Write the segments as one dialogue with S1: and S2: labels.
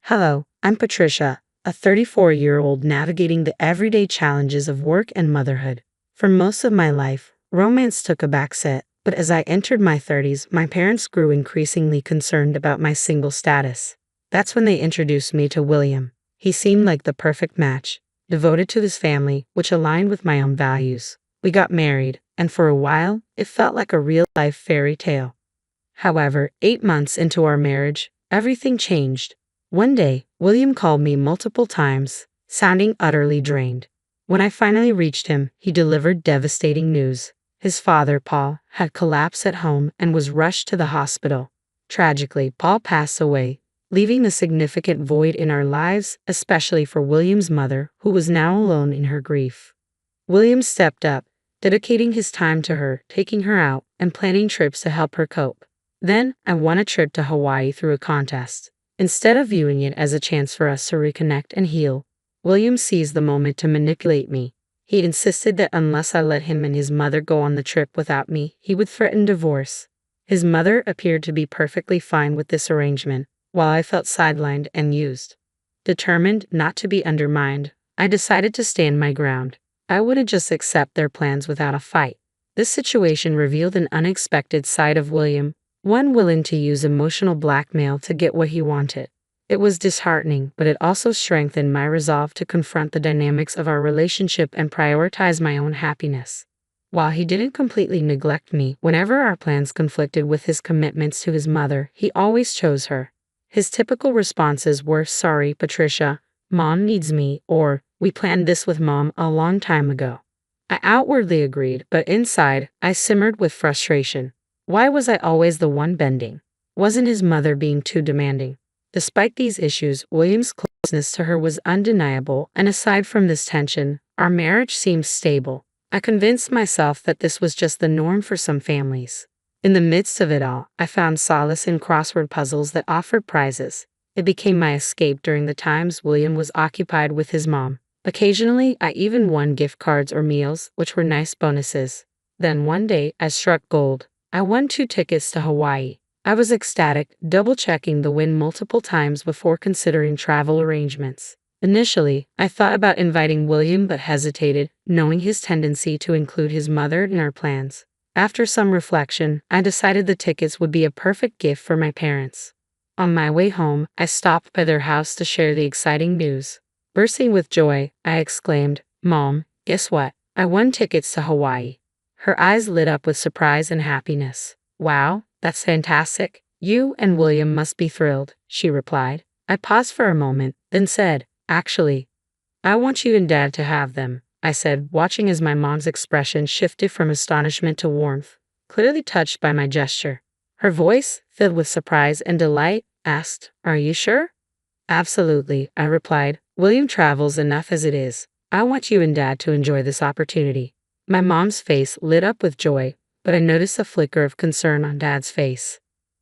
S1: Hello, I'm Patricia, a 34-year-old navigating the everyday challenges of work and motherhood. For most of my life, romance took a backseat, but as I entered my 30s, my parents grew increasingly concerned about my single status. That's when they introduced me to William. He seemed like the perfect match, devoted to his family, which aligned with my own values. We got married, and for a while, it felt like a real-life fairy tale. However, 8 months into our marriage, everything changed. One day, William called me multiple times, sounding utterly drained. When I finally reached him, he delivered devastating news. His father, Paul, had collapsed at home and was rushed to the hospital. Tragically, Paul passed away, leaving a significant void in our lives, especially for William's mother, who was now alone in her grief. William stepped up, dedicating his time to her, taking her out, and planning trips to help her cope. Then, I won a trip to Hawaii through a contest. Instead of viewing it as a chance for us to reconnect and heal, William seized the moment to manipulate me. He insisted that unless I let him and his mother go on the trip without me, he would threaten divorce. His mother appeared to be perfectly fine with this arrangement, while I felt sidelined and used. Determined not to be undermined, I decided to stand my ground. I wouldn't just accept their plans without a fight. This situation revealed an unexpected side of William, one willing to use emotional blackmail to get what he wanted. It was disheartening, but it also strengthened my resolve to confront the dynamics of our relationship and prioritize my own happiness. While he didn't completely neglect me, whenever our plans conflicted with his commitments to his mother, he always chose her. His typical responses were, "Sorry, Patricia, Mom needs me," or "We planned this with Mom a long time ago." I outwardly agreed, but inside, I simmered with frustration. Why was I always the one bending? Wasn't his mother being too demanding? Despite these issues, William's closeness to her was undeniable, and aside from this tension, our marriage seemed stable. I convinced myself that this was just the norm for some families. In the midst of it all, I found solace in crossword puzzles that offered prizes. It became my escape during the times William was occupied with his mom. Occasionally, I even won gift cards or meals, which were nice bonuses. Then one day, I struck gold. I won 2 tickets to Hawaii. I was ecstatic, double-checking the win multiple times before considering travel arrangements. Initially, I thought about inviting William but hesitated, knowing his tendency to include his mother in our plans. After some reflection, I decided the tickets would be a perfect gift for my parents. On my way home, I stopped by their house to share the exciting news. Bursting with joy, I exclaimed, "Mom, guess what? I won tickets to Hawaii." Her eyes lit up with surprise and happiness. "Wow, that's fantastic. You and William must be thrilled," she replied. I paused for a moment, then said, "Actually, I want you and Dad to have them," I said, watching as my mom's expression shifted from astonishment to warmth, clearly touched by my gesture. Her voice, filled with surprise and delight, asked, "Are you sure?" "Absolutely," I replied. "William travels enough as it is. I want you and Dad to enjoy this opportunity." My mom's face lit up with joy, but I noticed a flicker of concern on Dad's face.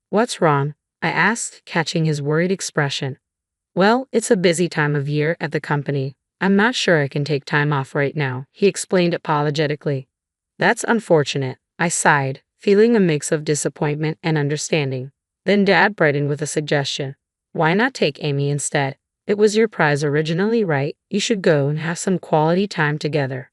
S1: "What's wrong?" I asked, catching his worried expression. "Well, it's a busy time of year at the company. I'm not sure I can take time off right now," he explained apologetically. "That's unfortunate," I sighed, feeling a mix of disappointment and understanding. Then Dad brightened with a suggestion. "Why not take Amy instead? It was your prize originally, right? You should go and have some quality time together."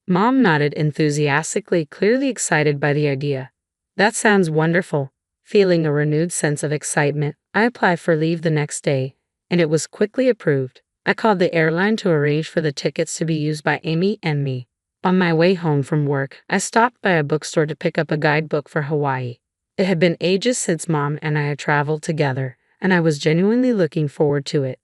S1: Mom nodded enthusiastically, clearly excited by the idea. "That sounds wonderful." Feeling a renewed sense of excitement, I applied for leave the next day, and it was quickly approved. I called the airline to arrange for the tickets to be used by Amy and me. On my way home from work, I stopped by a bookstore to pick up a guidebook for Hawaii. It had been ages since Mom and I had traveled together, and I was genuinely looking forward to it.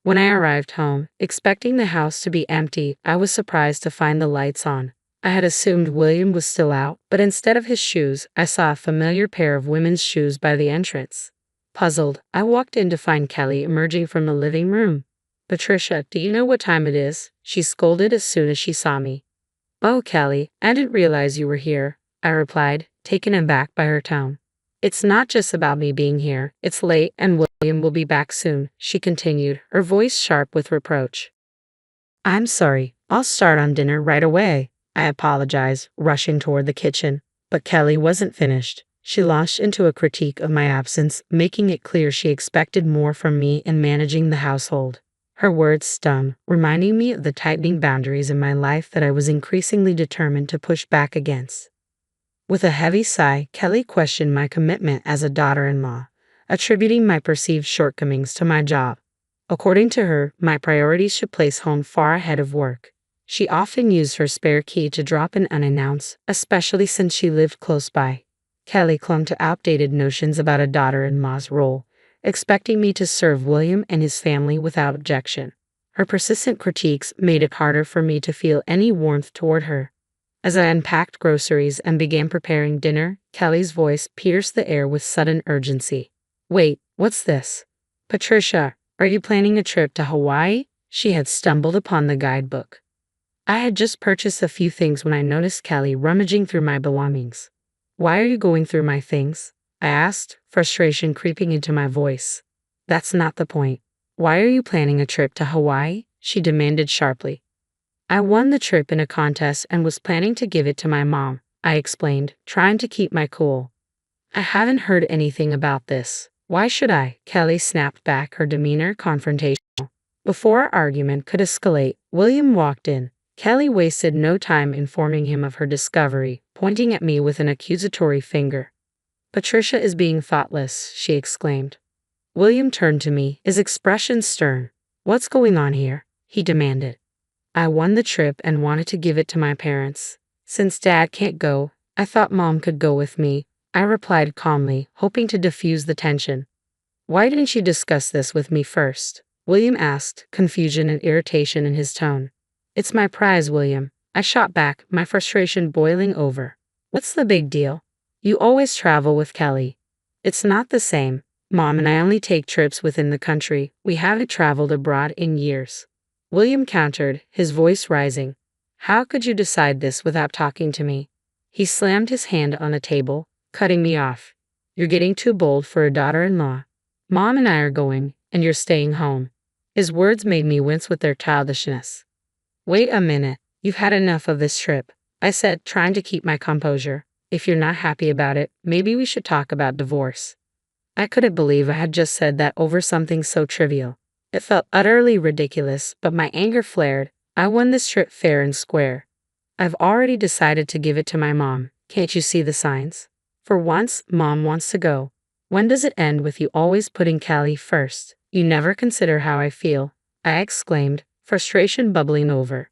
S1: When I arrived home, expecting the house to be empty, I was surprised to find the lights on. I had assumed William was still out, but instead of his shoes, I saw a familiar pair of women's shoes by the entrance. Puzzled, I walked in to find Kelly emerging from the living room. "Patricia, do you know what time it is?" she scolded as soon as she saw me. "Oh, Kelly, I didn't realize you were here," I replied, taken aback by her tone. "It's not just about me being here. It's late and William will be back soon," she continued, her voice sharp with reproach. "I'm sorry. I'll start on dinner right away," I apologized, rushing toward the kitchen. But Kelly wasn't finished. She launched into a critique of my absence, making it clear she expected more from me in managing the household. Her words stung, reminding me of the tightening boundaries in my life that I was increasingly determined to push back against. With a heavy sigh, Kelly questioned my commitment as a daughter-in-law, attributing my perceived shortcomings to my job. According to her, my priorities should place home far ahead of work. She often used her spare key to drop in unannounced, especially since she lived close by. Kelly clung to outdated notions about a daughter-in-law's role, expecting me to serve William and his family without objection. Her persistent critiques made it harder for me to feel any warmth toward her. As I unpacked groceries and began preparing dinner, Kelly's voice pierced the air with sudden urgency. "Wait, what's this? Patricia, are you planning a trip to Hawaii?" She had stumbled upon the guidebook. I had just purchased a few things when I noticed Kelly rummaging through my belongings. "Why are you going through my things?" I asked, frustration creeping into my voice. "That's not the point. Why are you planning a trip to Hawaii?" she demanded sharply. "I won the trip in a contest and was planning to give it to my mom," I explained, trying to keep my cool. "I haven't heard anything about this. Why should I?" Kelly snapped back, her demeanor confrontational. Before our argument could escalate, William walked in. Kelly wasted no time informing him of her discovery, pointing at me with an accusatory finger. "Patricia is being thoughtless," she exclaimed. William turned to me, his expression stern. "What's going on here?" he demanded. "I won the trip and wanted to give it to my parents. Since Dad can't go, I thought Mom could go with me," I replied calmly, hoping to diffuse the tension. "Why didn't you discuss this with me first?" William asked, confusion and irritation in his tone. "It's my prize, William," I shot back, my frustration boiling over. "What's the big deal? You always travel with Kelly." "It's not the same. Mom and I only take trips within the country. We haven't traveled abroad in years." William countered, his voice rising. "How could you decide this without talking to me?" He slammed his hand on the table, cutting me off. "You're getting too bold for a daughter-in-law. Mom and I are going, and you're staying home." His words made me wince with their childishness. "Wait a minute, you've had enough of this trip," I said, trying to keep my composure. "If you're not happy about it, maybe we should talk about divorce." I couldn't believe I had just said that over something so trivial. It felt utterly ridiculous, but my anger flared. "I won this trip fair and square. I've already decided to give it to my mom. Can't you see the signs? For once, Mom wants to go. When does it end with you always putting Kelly first? You never consider how I feel," I exclaimed, frustration bubbling over.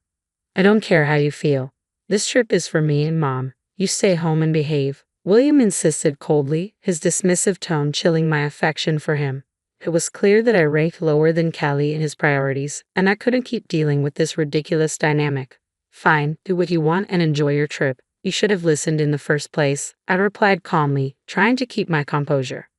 S1: "I don't care how you feel. This trip is for me and Mom. You stay home and behave," William insisted coldly, his dismissive tone chilling my affection for him. It was clear that I ranked lower than Kelly in his priorities, and I couldn't keep dealing with this ridiculous dynamic. "Fine, do what you want and enjoy your trip. You should have listened in the first place," I replied calmly, trying to keep my composure.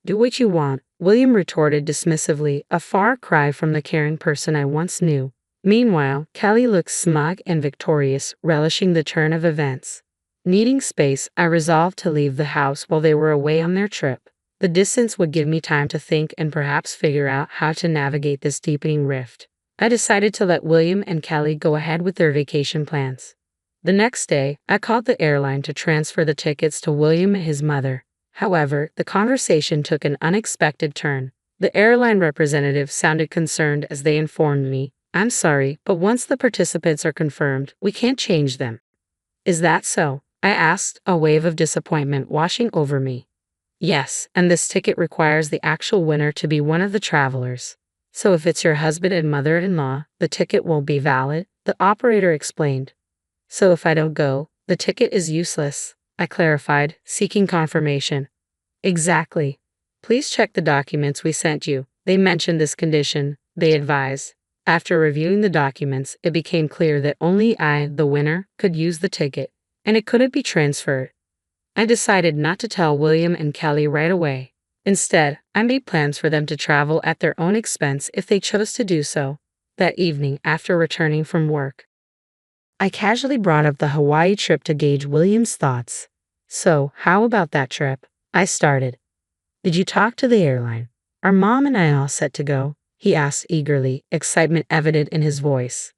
S1: "Do what you want," William retorted dismissively, a far cry from the caring person I once knew. Meanwhile, Kelly looked smug and victorious, relishing the turn of events. Needing space, I resolved to leave the house while they were away on their trip. The distance would give me time to think and perhaps figure out how to navigate this deepening rift. I decided to let William and Kelly go ahead with their vacation plans. The next day, I called the airline to transfer the tickets to William and his mother. However, the conversation took an unexpected turn. The airline representative sounded concerned as they informed me, "I'm sorry, but once the participants are confirmed, we can't change them." "Is that so?" I asked, a wave of disappointment washing over me. "Yes, and this ticket requires the actual winner to be one of the travelers. So if it's your husband and mother-in-law, the ticket won't be valid," the operator explained. "So if I don't go, the ticket is useless," I clarified, seeking confirmation. "Exactly. Please check the documents we sent you. They mentioned this condition," they advised. After reviewing the documents, it became clear that only I, the winner, could use the ticket, and it couldn't be transferred. I decided not to tell William and Kelly right away. Instead, I made plans for them to travel at their own expense if they chose to do so. That evening, after returning from work, I casually brought up the Hawaii trip to gauge William's thoughts. "So, how about that trip?" I started. "Did you talk to the airline? Are Mom and I all set to go?" he asked eagerly, excitement evident in his voice.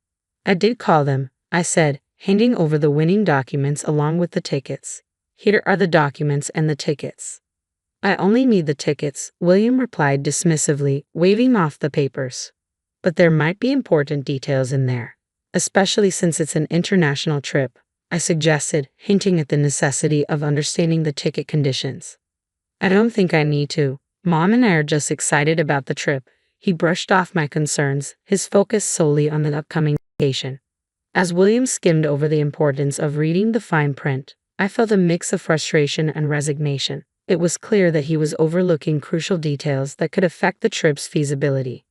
S1: "I did call them," I said, handing over the winning documents along with the tickets. Here are the documents and the tickets. I only need the tickets, William replied dismissively, waving off the papers. But there might be important details in there, especially since it's an international trip, I suggested, hinting at the necessity of understanding the ticket conditions. I don't think I need to. Mom and I are just excited about the trip. He brushed off my concerns, his focus solely on the upcoming vacation. As William skimmed over the importance of reading the fine print, I felt a mix of frustration and resignation. It was clear that he was overlooking crucial details that could affect the trip's feasibility.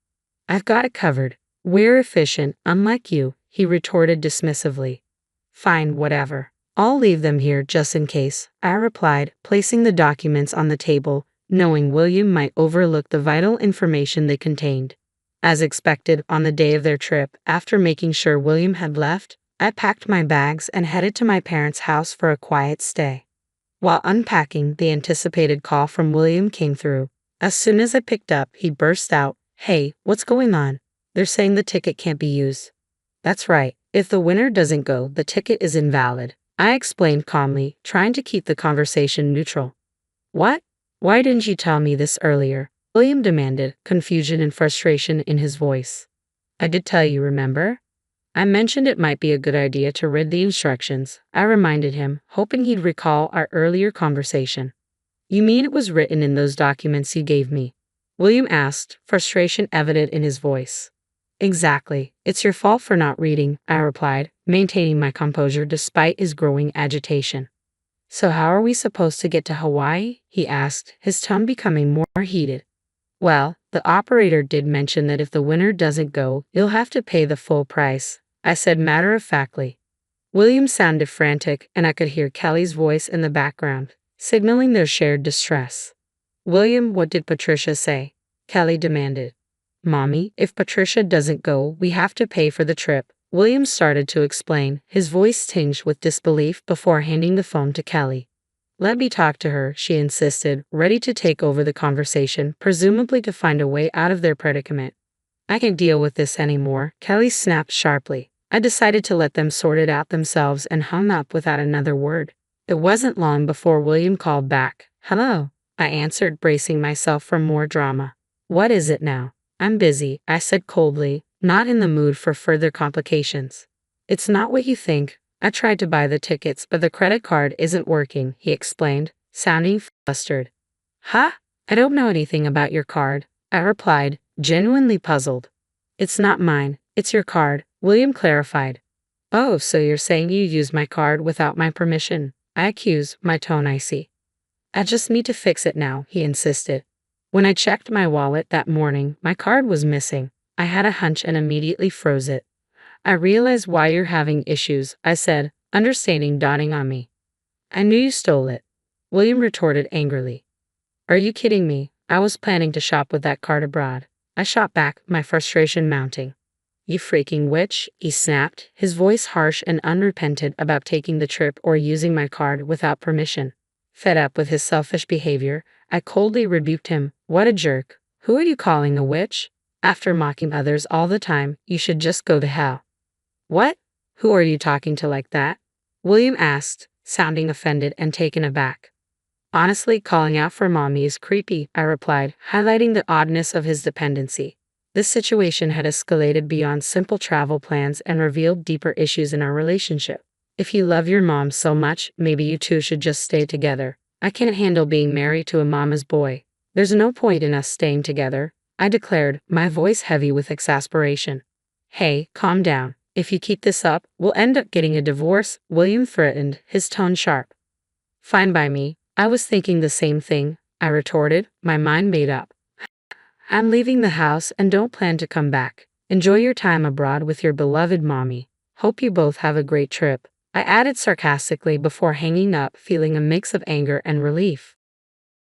S1: I've got it covered. We're efficient, unlike you, he retorted dismissively. Fine, whatever. I'll leave them here just in case, I replied, placing the documents on the table, knowing William might overlook the vital information they contained. As expected, on the day of their trip, after making sure William had left, I packed my bags and headed to my parents' house for a quiet stay. While unpacking, the anticipated call from William came through. As soon as I picked up, he burst out, "Hey, what's going on? They're saying the ticket can't be used." "That's right. If the winner doesn't go, the ticket is invalid," I explained calmly, trying to keep the conversation neutral. "What? Why didn't you tell me this earlier?" William demanded, confusion and frustration in his voice. "I did tell you, remember? I mentioned it might be a good idea to read the instructions," I reminded him, hoping he'd recall our earlier conversation. "You mean it was written in those documents you gave me?" William asked, frustration evident in his voice. "Exactly. It's your fault for not reading," I replied, maintaining my composure despite his growing agitation. "So how are we supposed to get to Hawaii?" he asked, his tone becoming more heated. "Well, the operator did mention that if the winner doesn't go, you'll have to pay the full price," I said matter-of-factly. William sounded frantic, and I could hear Kelly's voice in the background, signaling their shared distress. "William, what did Patricia say?" Kelly demanded. "Mommy, if Patricia doesn't go, we have to pay for the trip," William started to explain, his voice tinged with disbelief before handing the phone to Kelly. "Let me talk to her," she insisted, ready to take over the conversation, presumably to find a way out of their predicament. "I can't deal with this anymore," Kelly snapped sharply. I decided to let them sort it out themselves and hung up without another word. It wasn't long before William called back. "Hello," I answered, bracing myself for more drama. "What is it now?" "I'm busy," I said coldly, not in the mood for further complications. "It's not what you think. I tried to buy the tickets, but the credit card isn't working," he explained, sounding flustered. "Huh? I don't know anything about your card," I replied, genuinely puzzled. "It's not mine, it's your card," William clarified. "Oh, so you're saying you used my card without my permission?" I accused, my tone icy. "I just need to fix it now," he insisted. When I checked my wallet that morning, my card was missing. I had a hunch and immediately froze it. "I realize why you're having issues," I said, understanding dawning on me. "I knew you stole it," William retorted angrily. "Are you kidding me? I was planning to shop with that card abroad." I shot back, my frustration mounting. "You freaking witch," he snapped, his voice harsh and unrepentant about taking the trip or using my card without permission. Fed up with his selfish behavior, I coldly rebuked him. "What a jerk. Who are you calling a witch? After mocking others all the time, you should just go to hell." "What? Who are you talking to like that?" William asked, sounding offended and taken aback. "Honestly, calling out for mommy is creepy," I replied, highlighting the oddness of his dependency. This situation had escalated beyond simple travel plans and revealed deeper issues in our relationship. "If you love your mom so much, maybe you two should just stay together. I can't handle being married to a mama's boy. There's no point in us staying together," I declared, my voice heavy with exasperation. "Hey, calm down. If you keep this up, we'll end up getting a divorce," William threatened, his tone sharp. "Fine by me. I was thinking the same thing," I retorted, my mind made up. "I'm leaving the house and don't plan to come back. Enjoy your time abroad with your beloved mommy. Hope you both have a great trip," I added sarcastically before hanging up, feeling a mix of anger and relief.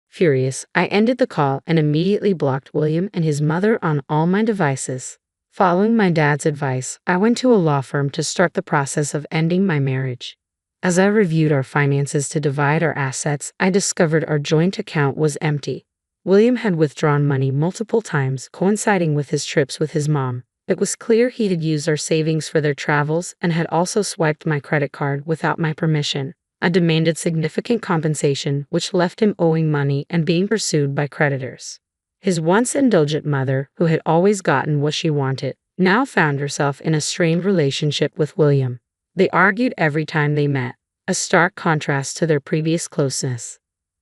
S1: Furious, I ended the call and immediately blocked William and his mother on all my devices. Following my dad's advice, I went to a law firm to start the process of ending my marriage. As I reviewed our finances to divide our assets, I discovered our joint account was empty. William had withdrawn money multiple times, coinciding with his trips with his mom. It was clear he had used our savings for their travels and had also swiped my credit card without my permission. I demanded significant compensation, which left him owing money and being pursued by creditors. His once indulgent mother, who had always gotten what she wanted, now found herself in a strained relationship with William. They argued every time they met, a stark contrast to their previous closeness.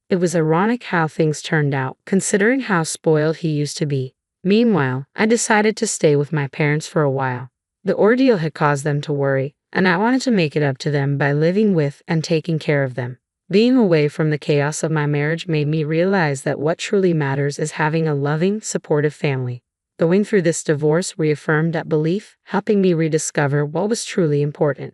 S1: It was ironic how things turned out, considering how spoiled he used to be. Meanwhile, I decided to stay with my parents for a while. The ordeal had caused them to worry, and I wanted to make it up to them by living with and taking care of them. Being away from the chaos of my marriage made me realize that what truly matters is having a loving, supportive family. Going through this divorce reaffirmed that belief, helping me rediscover what was truly important.